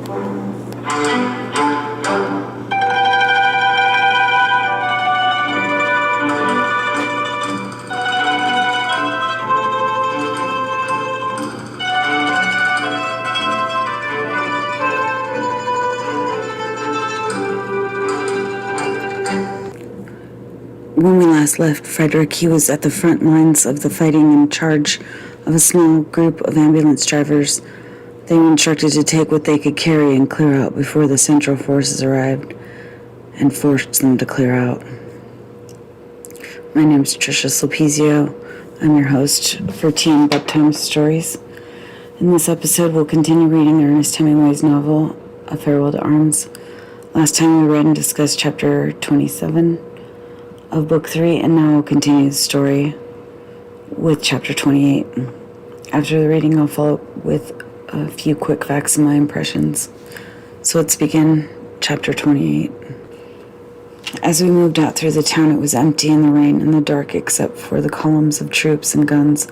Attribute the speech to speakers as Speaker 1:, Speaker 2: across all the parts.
Speaker 1: When we last left Fredrick, he was at the front lines of the fighting in charge of a small group of ambulance drivers. They were instructed to take what they could carry and clear out before the Central Forces arrived and forced them to clear out. My name is Trisha Sulpizio. I'm your host for Tea and Bedtime Stories. In this episode, we'll continue reading Ernest Hemingway's novel, A Farewell to Arms. Last time we read and discussed chapter 27 of book 3, and now we'll continue the story with chapter 28. After the reading, I'll follow up with a few quick facts and my impressions. So let's begin chapter 28. As we moved out through the town, it was empty in the rain and the dark except for the columns of troops and guns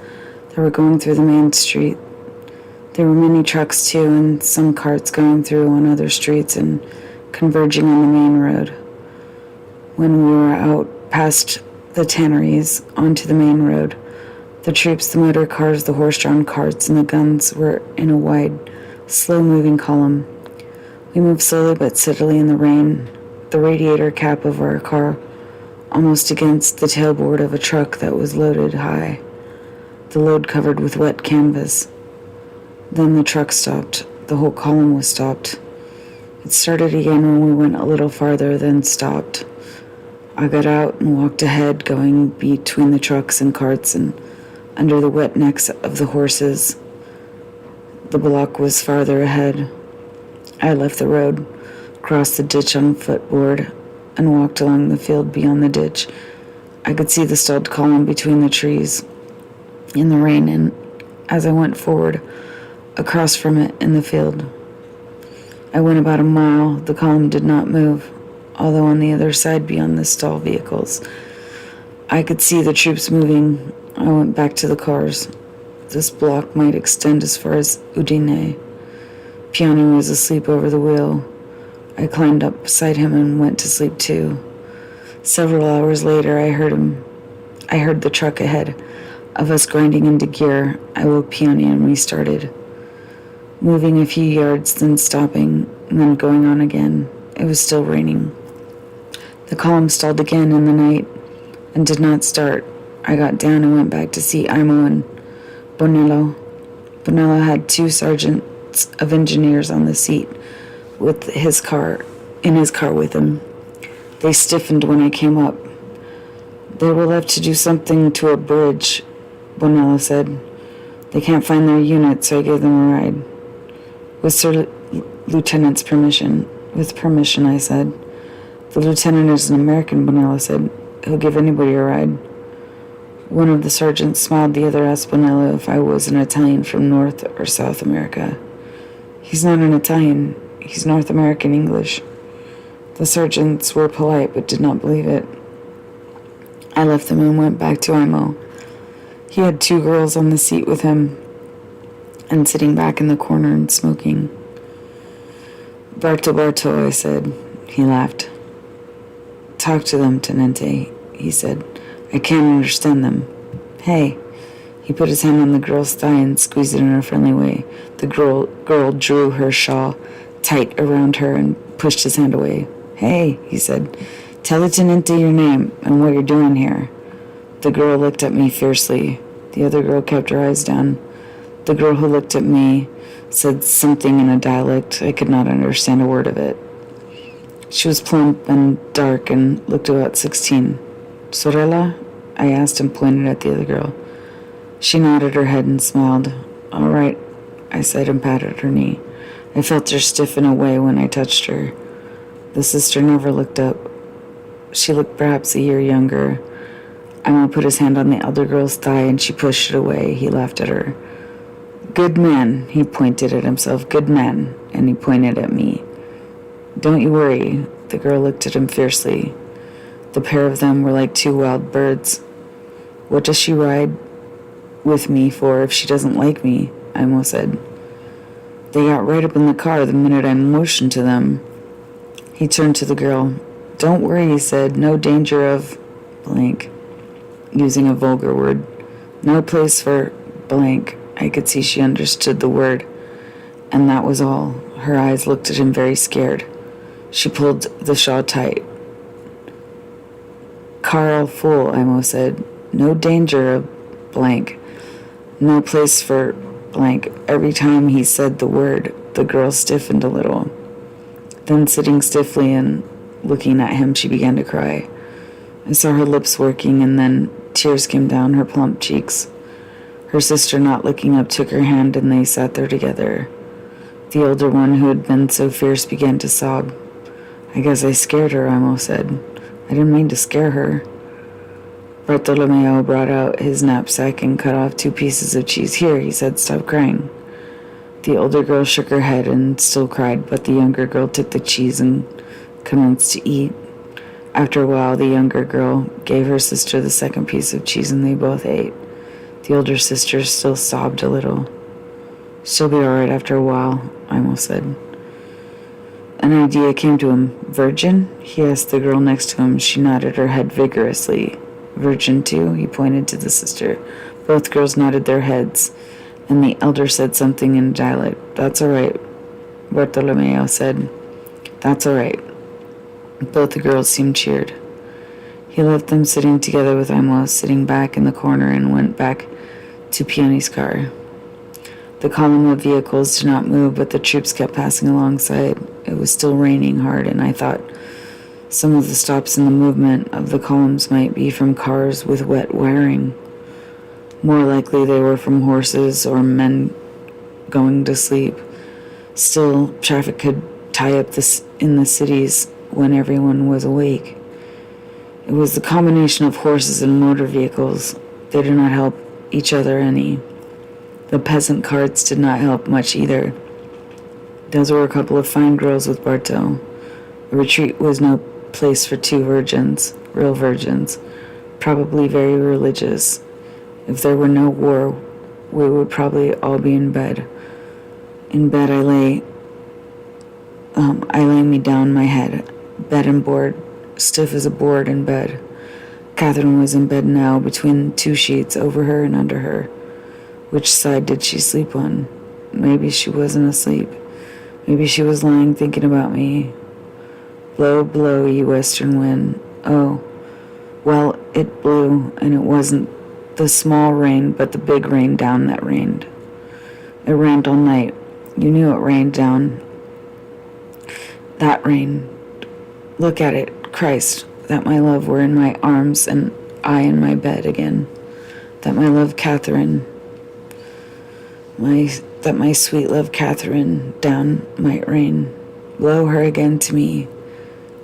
Speaker 1: that were going through the main street. There were many trucks too, and some carts going through on other streets and converging on the main road. When we were out past the tanneries onto the main road, the troops, the motor cars, the horse-drawn carts, and the guns were in a wide, slow-moving column. We moved slowly but steadily in the rain, the radiator cap of our car almost against the tailboard of a truck that was loaded high, the load covered with wet canvas. Then the truck stopped. The whole column was stopped. It started again when we went a little farther, then stopped. I got out and walked ahead, going between the trucks and carts and under the wet necks of the horses. The block was farther ahead. I left the road, crossed the ditch on footboard, and walked along the field beyond the ditch. I could see the stalled column between the trees in the rain, and as I went forward, across from it in the field. I went about a mile. The column did not move, although on the other side beyond the stall vehicles, I could see the troops moving. I went back to the cars. This block might extend as far as Udine. Piani was asleep over the wheel. I climbed up beside him and went to sleep too. Several hours later, I heard the truck ahead of us grinding into gear. I woke Piani and we started, moving a few yards, then stopping, and then going on again. It was still raining. The column stalled again in the night and did not start. I got down and went back to see Imo and Bonello. Bonello had 2 sergeants of engineers on the seat in his car with him. They stiffened when I came up. They were left to do something to a bridge, Bonello said. They can't find their unit, so I gave them a ride. With Sir Lieutenant's permission. With permission, I said. The lieutenant is an American, Bonello said. He'll give anybody a ride. One of the sergeants smiled. The other asked Bonello if I was an Italian from North or South America. He's not an Italian. He's North American English. The sergeants were polite but did not believe it. I left them and went back to Imo. He had 2 girls on the seat with him and sitting back in the corner and smoking. Barto, I said. He laughed. Talk to them, Tenente, he said. I can't understand them. Hey. He put his hand on the girl's thigh and squeezed it in a friendly way. The girl drew her shawl tight around her and pushed his hand away. Hey, he said. Tell the Tenente your name and what you're doing here. The girl looked at me fiercely. The other girl kept her eyes down. The girl who looked at me said something in a dialect. I could not understand a word of it. She was plump and dark and looked about 16. Sorella? I asked and pointed at the other girl. She nodded her head and smiled. All right, I said and patted her knee. I felt her stiffen away when I touched her. The sister never looked up. She looked perhaps a year younger. Emma put his hand on the elder girl's thigh and she pushed it away. He laughed at her. Good man, he pointed at himself. Good man, and he pointed at me. Don't you worry. The girl looked at him fiercely. The pair of them were like 2 wild birds. What does she ride with me for if she doesn't like me? Imo said. They got right up in the car the minute I motioned to them. He turned to the girl. Don't worry, he said. No danger of blank. Using a vulgar word. No place for blank. I could see she understood the word. And that was all. Her eyes looked at him very scared. She pulled the shawl tight. Carl fool, Imo said. No danger of blank. No place for blank. Every time he said the word, the girl stiffened a little. Then, sitting stiffly and looking at him, she began to cry. I saw her lips working, and then tears came down her plump cheeks. Her sister, not looking up, took her hand, and they sat there together. The older one, who had been so fierce, began to sob. I guess I scared her, Imo said. I didn't mean to scare her. Bartolomeo brought out his knapsack and cut off 2 pieces of cheese. Here, he said, stop crying. The older girl shook her head and still cried, but the younger girl took the cheese and commenced to eat. After a while, the younger girl gave her sister the second piece of cheese, and they both ate. The older sister still sobbed a little. She'll be all right after a while, Imo said. An idea came to him. Virgin? He asked the girl next to him. She nodded her head vigorously. Virgin too? He pointed to the sister. Both girls nodded their heads, and the elder said something in dialect. That's all right, Bartolomeo said. That's all right. Both the girls seemed cheered. He left them sitting together with Imo sitting back in the corner and went back to Piani's car. The column of vehicles did not move, but the troops kept passing alongside. It was still raining hard, and I thought some of the stops in the movement of the columns might be from cars with wet wiring. More likely they were from horses or men going to sleep. Still, traffic could tie up in the cities when everyone was awake. It was the combination of horses and motor vehicles. They did not help each other any. The peasant carts did not help much either. Those were a couple of fine girls with Barto. A retreat was no place for 2 virgins, real virgins, probably very religious. If there were no war, we would probably all be in bed. In bed I lay me down my head, bed and board, stiff as a board in bed. Catherine was in bed now, between 2 sheets, over her and under her. Which side did she sleep on? Maybe she wasn't asleep. Maybe she was lying thinking about me. Blow, blow, ye western wind. Oh, well, it blew, and it wasn't the small rain, but the big rain down that rained. It rained all night. You knew it rained down. That rain. Look at it, Christ, that my love were in my arms and I in my bed again. That my love Catherine, that my sweet love Catherine down might rain. Blow her again to me.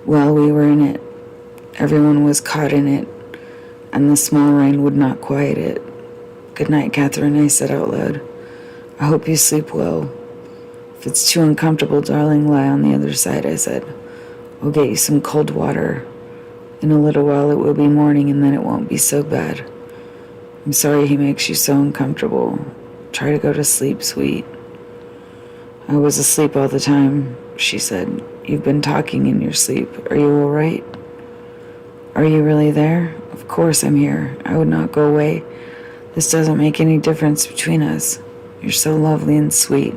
Speaker 1: Well, we were in it. Everyone was caught in it, and the small rain would not quiet it. Good night, Catherine, I said out loud. I hope you sleep well. If it's too uncomfortable, darling, lie on the other side, I said. I'll get you some cold water. In a little while it will be morning, and then it won't be so bad. I'm sorry he makes you so uncomfortable. Try to go to sleep, sweet. I was asleep all the time, she said. You've been talking in your sleep. Are you all right? Are you really there? Of course I'm here. I would not go away. This doesn't make any difference between us. You're so lovely and sweet.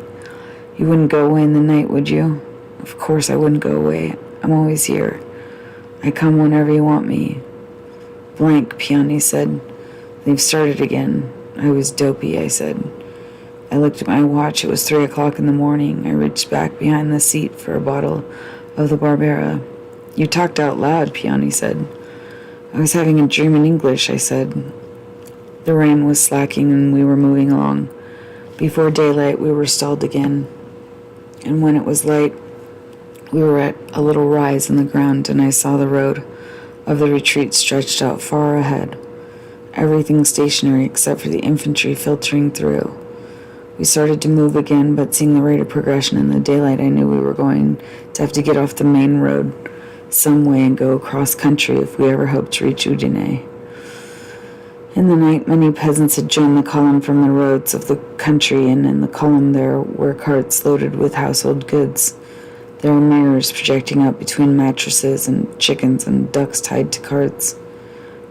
Speaker 1: You wouldn't go away in the night, would you? Of course I wouldn't go away. I'm always here. I come whenever you want me. Blank, Piani said. They've started again. I was dopey, I said. I looked at my watch. It was 3 o'clock in the morning. I reached back behind the seat for a bottle of the Barbera. You talked out loud, Piani said. I was having a dream in English, I said. The rain was slacking and we were moving along. Before daylight, we were stalled again. And when it was light, we were at a little rise in the ground, and I saw the road of the retreat stretched out far ahead. Everything stationary except for the infantry filtering through. We started to move again, but seeing the rate of progression in the daylight, I knew we were going to have to get off the main road some way and go across country if we ever hoped to reach Udine. In the night, many peasants had joined the column from the roads of the country, and in the column there were carts loaded with household goods. There were mirrors projecting up between mattresses and chickens and ducks tied to carts.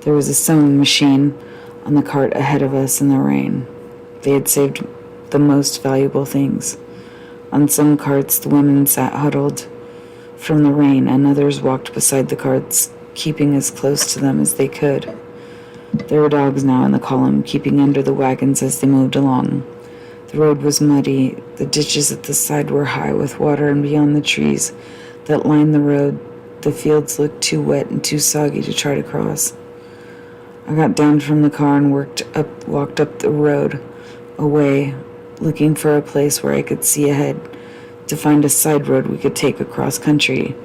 Speaker 1: There was a sewing machine on the cart ahead of us in the rain. They had saved the most valuable things. On some carts, the women sat huddled from the rain, and others walked beside the carts, keeping as close to them as they could. There were dogs now in the column, keeping under the wagons as they moved along. The road was muddy. The ditches at the side were high with water, and beyond the trees that lined the road, the fields looked too wet and too soggy to try to cross. I got down from the car and walked up the road, away, looking for a place where I could see ahead, to find a side road we could take across country.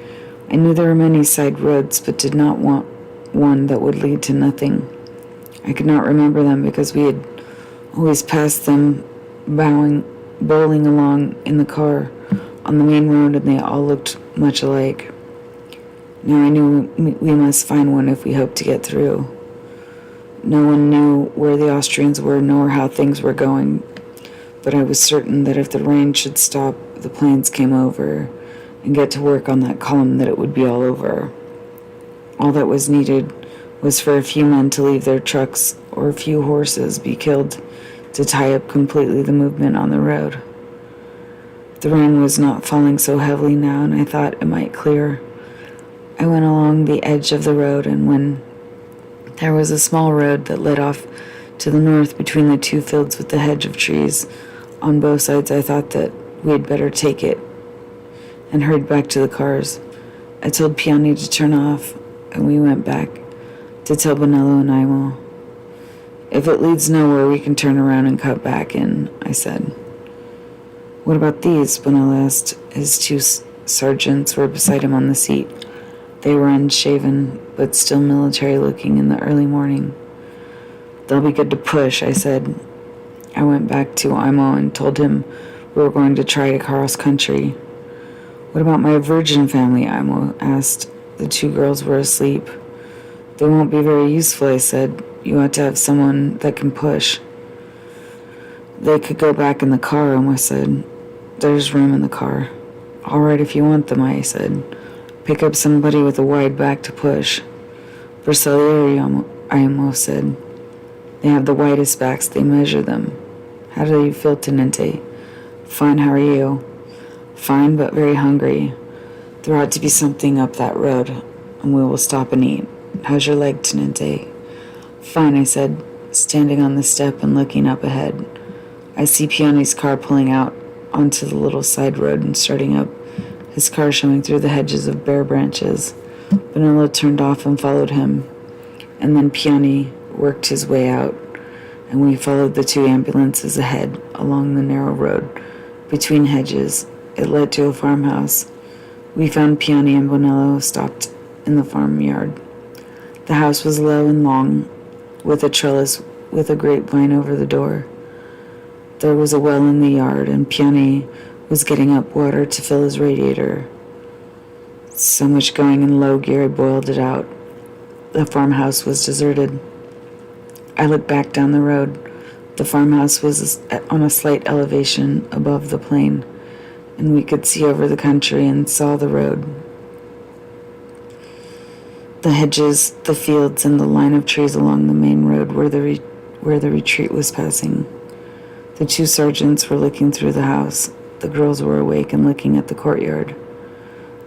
Speaker 1: I knew there were many side roads, but did not want one that would lead to nothing. I could not remember them because we had always passed them bowling along in the car on the main road, and they all looked much alike. Now I knew we must find one if we hoped to get through. No one knew where the Austrians were nor how things were going, but I was certain that if the rain should stop, the planes came over, and get to work on that column, that it would be all over. All that was needed was for a few men to leave their trucks or a few horses be killed to tie up completely the movement on the road. The rain was not falling so heavily now, and I thought it might clear. I went along the edge of the road, and when there was a small road that led off to the north between the two fields with the hedge of trees on both sides, I thought that we had better take it, and hurried back to the cars. I told Piani to turn off, and we went back to tell Bonello and Imo. If it leads nowhere, we can turn around and cut back in, I said. What about these? Bonello asked. His two sergeants were beside him on the seat. They were unshaven, but still military-looking in the early morning. They'll be good to push, I said. I went back to Imo and told him we were going to try to cross country. What about my virgin family? Imo asked. The two girls were asleep. They won't be very useful, I said. You ought to have someone that can push. They could go back in the car, Imo said. There's room in the car. All right, if you want them, I said. Pick up somebody with a wide back to push. Bersaglieri, Imo said. They have the widest backs. They measure them. How do you feel, Tenente? Fine, how are you? Fine, but very hungry. There ought to be something up that road, and we will stop and eat. How's your leg, Tenente? Fine, I said, standing on the step and looking up ahead. I see Piani's car pulling out onto the little side road and starting up, his car showing through the hedges of bare branches. Bonello turned off and followed him, and then Piani worked his way out, and we followed the two ambulances ahead along the narrow road between hedges. It led to a farmhouse. We found Piani and Bonello stopped in the farmyard. The house was low and long, with a trellis with a grapevine over the door. There was a well in the yard, and Piani was getting up water to fill his radiator. So much going in low gear, I boiled it out. The farmhouse was deserted. I looked back down the road. The farmhouse was on a slight elevation above the plain, and we could see over the country and saw the road. The hedges, the fields, and the line of trees along the main road where the retreat was passing. The two sergeants were looking through the house. The girls were awake and looking at the courtyard,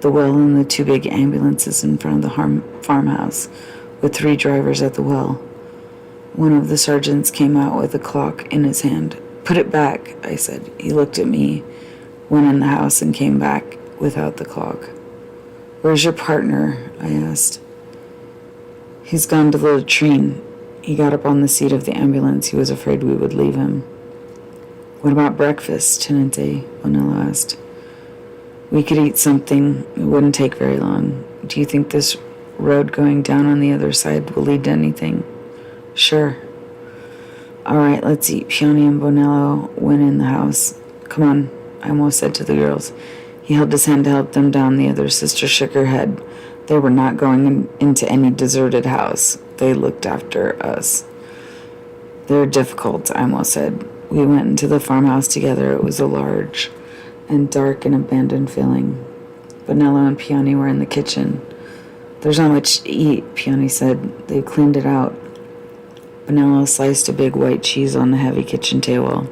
Speaker 1: the well, and the two big ambulances in front of the farmhouse, with 3 drivers at the well. One of the sergeants came out with a clock in his hand. Put it back, I said. He looked at me, went in the house, and came back without the clock. Where's your partner? I asked. He's gone to the latrine. He got up on the seat of the ambulance. He was afraid we would leave him. What about breakfast, Tenente? Bonello asked. We could eat something. It wouldn't take very long. Do you think this road going down on the other side will lead to anything? Sure. All right, let's eat. Piani and Bonello went in the house. Come on, I almost said to the girls. He held his hand to help them down. The other sister shook her head. They were not going into any deserted house. They looked after us. They're difficult, Imo said. We went into the farmhouse together. It was a large and dark and abandoned feeling. Bonello and Piani were in the kitchen. There's not much to eat, Piani said. They've cleaned it out. Bonello sliced a big white cheese on the heavy kitchen table.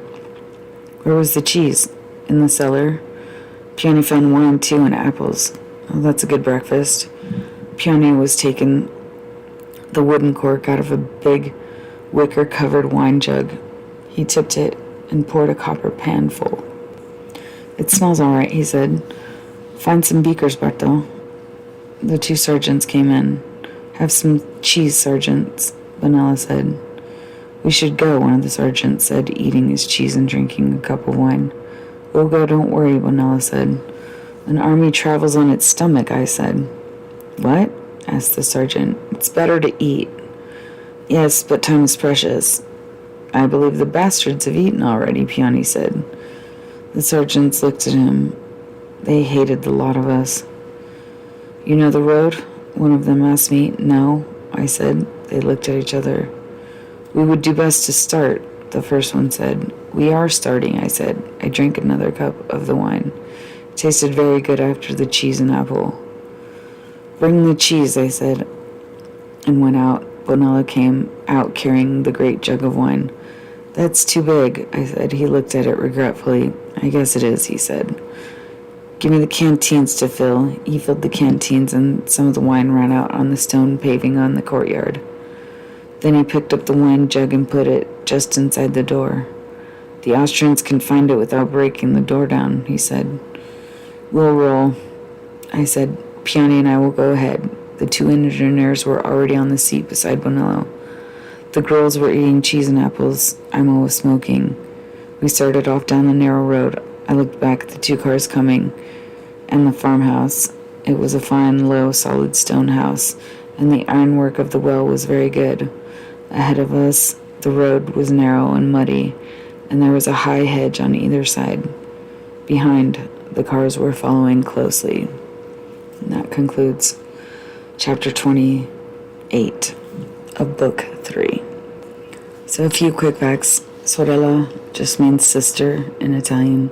Speaker 1: Where was the cheese? In the cellar. Piani found wine, too, and apples. Oh, that's a good breakfast. Piani was taking the wooden cork out of a big wicker-covered wine jug. He tipped it and poured a copper pan full. It smells all right, he said. Find some beakers, Barto. The two sergeants came in. Have some cheese, sergeants, Bonella said. We should go, one of the sergeants said, eating his cheese and drinking a cup of wine. We'll go, don't worry, Bonella said. An army travels on its stomach, I said. What? Asked the sergeant. It's better to eat. Yes, but time is precious. I believe the bastards have eaten already, Piani said. The sergeants looked at him. They hated the lot of us. You know the road? One of them asked me. No, I said. They looked at each other. We would do best to start, the first one said. We are starting, I said. I drank another cup of the wine. It tasted very good after the cheese and apple. Bring the cheese, I said, and went out. Bonella came out carrying the great jug of wine. That's too big, I said. He looked at it regretfully. I guess it is, he said. Give me the canteens to fill. He filled the canteens, and some of the wine ran out on the stone paving on the courtyard. Then he picked up the wine jug and put it just inside the door. The Austrians can find it without breaking the door down, he said. We'll roll, I said. Piani and I will go ahead. The two engineers were already on the seat beside Bonello. The girls were eating cheese and apples. Imo was smoking. We started off down the narrow road. I looked back at the two cars coming, and the farmhouse. It was a fine, low, solid stone house, and the ironwork of the well was very good. Ahead of us, the road was narrow and muddy, and there was a high hedge on either side. Behind, the cars were following closely. And that concludes Chapter 28 of Book 3. So a few quick facts. Sorella just means sister in Italian.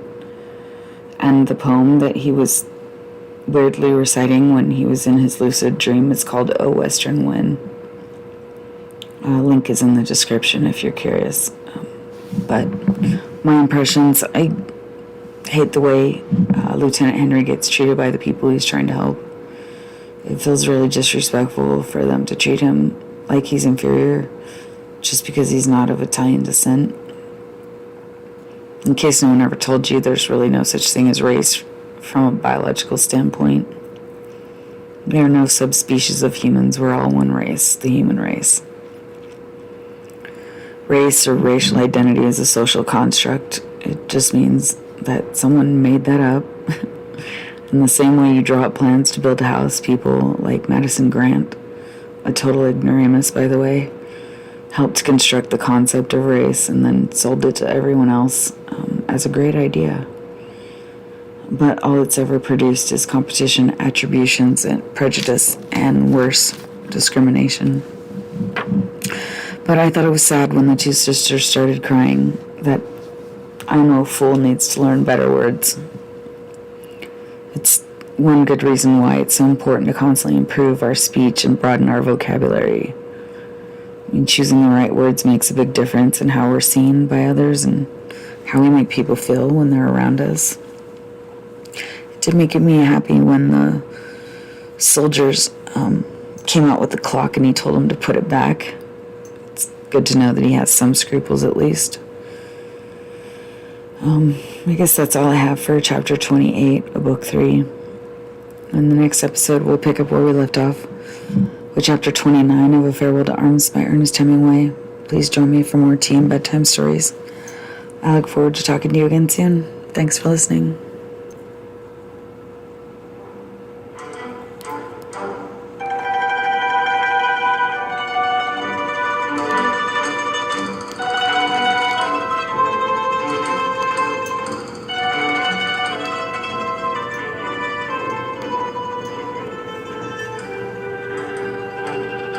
Speaker 1: And the poem that he was weirdly reciting when he was in his lucid dream is called O Western Wind. Link is in the description if you're curious. But my impressions, I hate the way Lieutenant Henry gets treated by the people he's trying to help. It feels really disrespectful for them to treat him like he's inferior just because he's not of Italian descent. In case no one ever told you, there's really no such thing as race from a biological standpoint. There are no subspecies of humans. We're all one race, the human race. Race or racial identity is a social construct. It just means that someone made that up. In the same way you draw up plans to build a house, people like Madison Grant, a total ignoramus, by the way, helped construct the concept of race and then sold it to everyone else as a great idea. But all it's ever produced is competition, attributions, and prejudice, and worse, discrimination. But I thought it was sad when the two sisters started crying that Imo fool needs to learn better words. It's one good reason why it's so important to constantly improve our speech and broaden our vocabulary. I mean, choosing the right words makes a big difference in how we're seen by others and how we make people feel when they're around us. It did make me happy when the soldiers came out with the clock and he told them to put it back. It's good to know that he has some scruples at least. I guess that's all I have for Chapter 28 of Book 3. In the next episode, we'll pick up where we left off with Chapter 29 of A Farewell to Arms by Ernest Hemingway. Please join me for more tea and bedtime stories. I look forward to talking to you again soon. Thanks for listening.